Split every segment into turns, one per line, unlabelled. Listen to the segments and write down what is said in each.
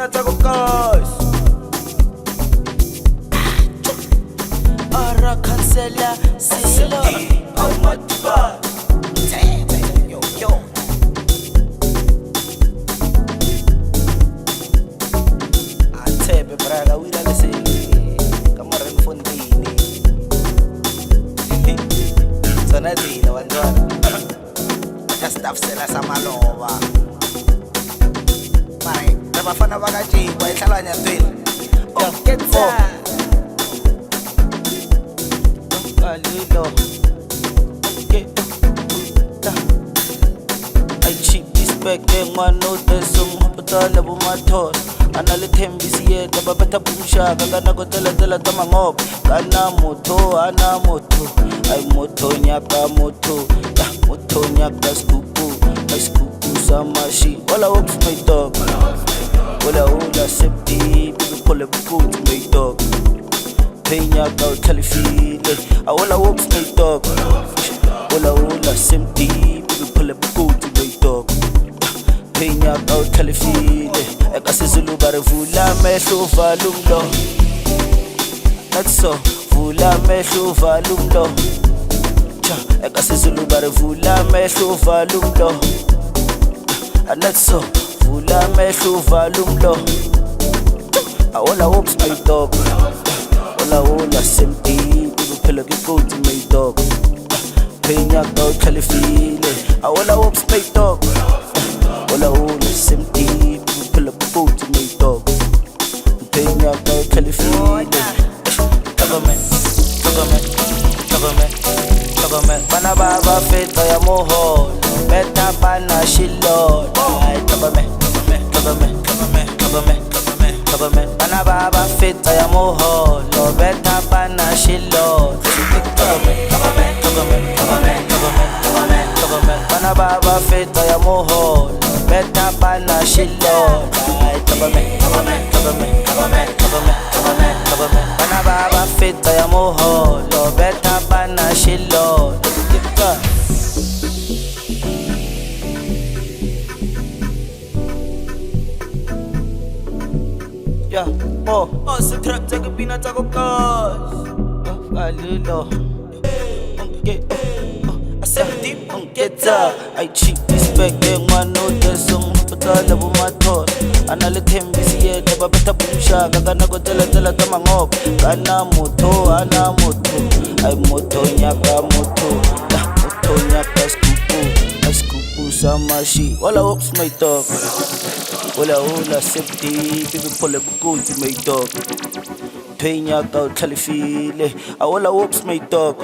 peanuts ako guys. Ara cancela silo au matiba. Yo yo. Atebe braga wila lesi. Kamara mfondini. Sana dina wandwana. Stafsela samaloba. Mare, nabafana bakajikwa ihlalanya ntwini. Oketsa. Alilo. I cheap this back and one note some hospital bumathos. Analithembisi yedwa babetha bumshaka kana kotela tamangob. Kana moto ana moto. Ay moto nyaka moto. Moto nyaka skupu. Ay skupu samashi. Wala hopes my dog. Wala hula septi. Bibi pull up good my dog. Penya ka utalifile. Wala hopes my dog. Wala hula septi. Bibi pull up good my dog. Penya ka utalifile. Ekasizulu bare vula mehlo valumlo. That's so. Vula mehlo valumlo. Ekasizulu bare vula mehlo valumlo. Anetso vula mehlo valumlo. Awala hopes my dog. Wala semti biphela kikoti my dog. Phenya ka ukhalifile. Awala hopes my dog. Wala semti biphela kikoti my dog. Phenya ka ukhalifile. Government, bana baba feta ya moho, beta bana shilo. Government, bana baba feta ya moho, lo beta bana shilo. Government, bana baba feta ya moho, beta bana shilo. Government, bana baba feta ya moho, lo beta bana shilo. Yeah, se trata que peanuts ako guys. Alilo. I cheap this back and one note some hospital bumathos. Analithembisi yedwa babetha bumshaka kana kotela tamangob. Kana moto ana moto. Ay moto nyaka moto. Moto nyaka skupu. Ay skupu samashi. Wala hopes my dog. Wala hula septi. Bibi pull up good my dog. Phenya ka utalifile. Wala hopes my dog.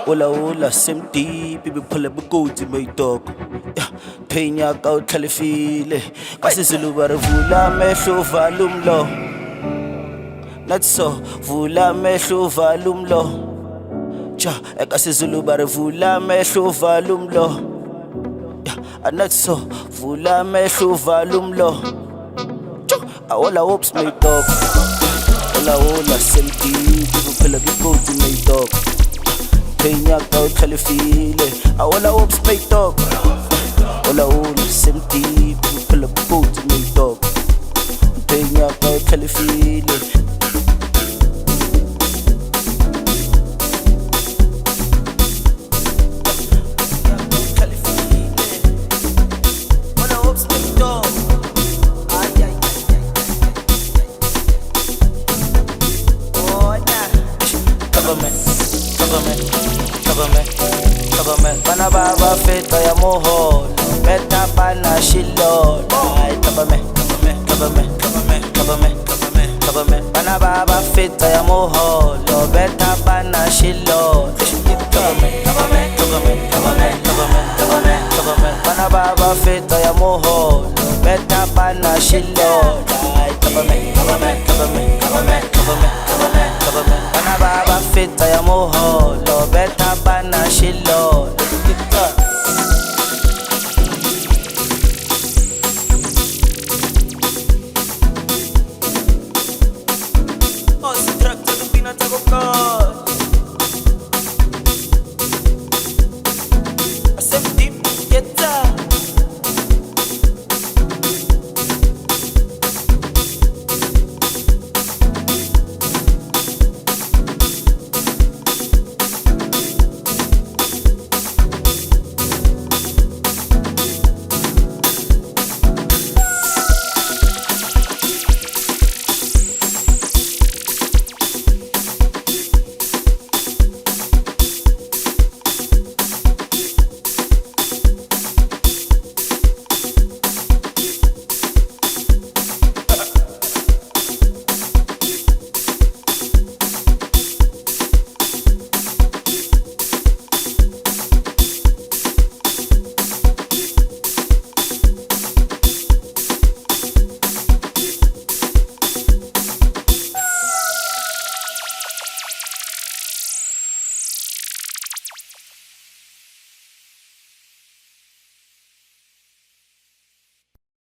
Wala semti. Bibi pull up good my dog. Phenya ka utalifile. Kasizulu bare vula mehlo valumlo. Not so vula mehlo valumlo. Ekasizulu bare vula mehlo valumlo. Not so vula mehlo valumlo. Wala hopes my dog. Wala semti. Bibi phela kikoti my dog. Phenya ka utalifile. Wala hopes my dog. Wala semti. Bibi phela kikoti my dog. Phenya ka utalifile. Government, bana baba feta ya moho, beta bana shilo. Government, bana baba feta ya moho, lo beta bana shilo. Government, bana baba feta ya moho, beta bana shilo. Government, bana baba feta ya moho, lo beta bana shilo.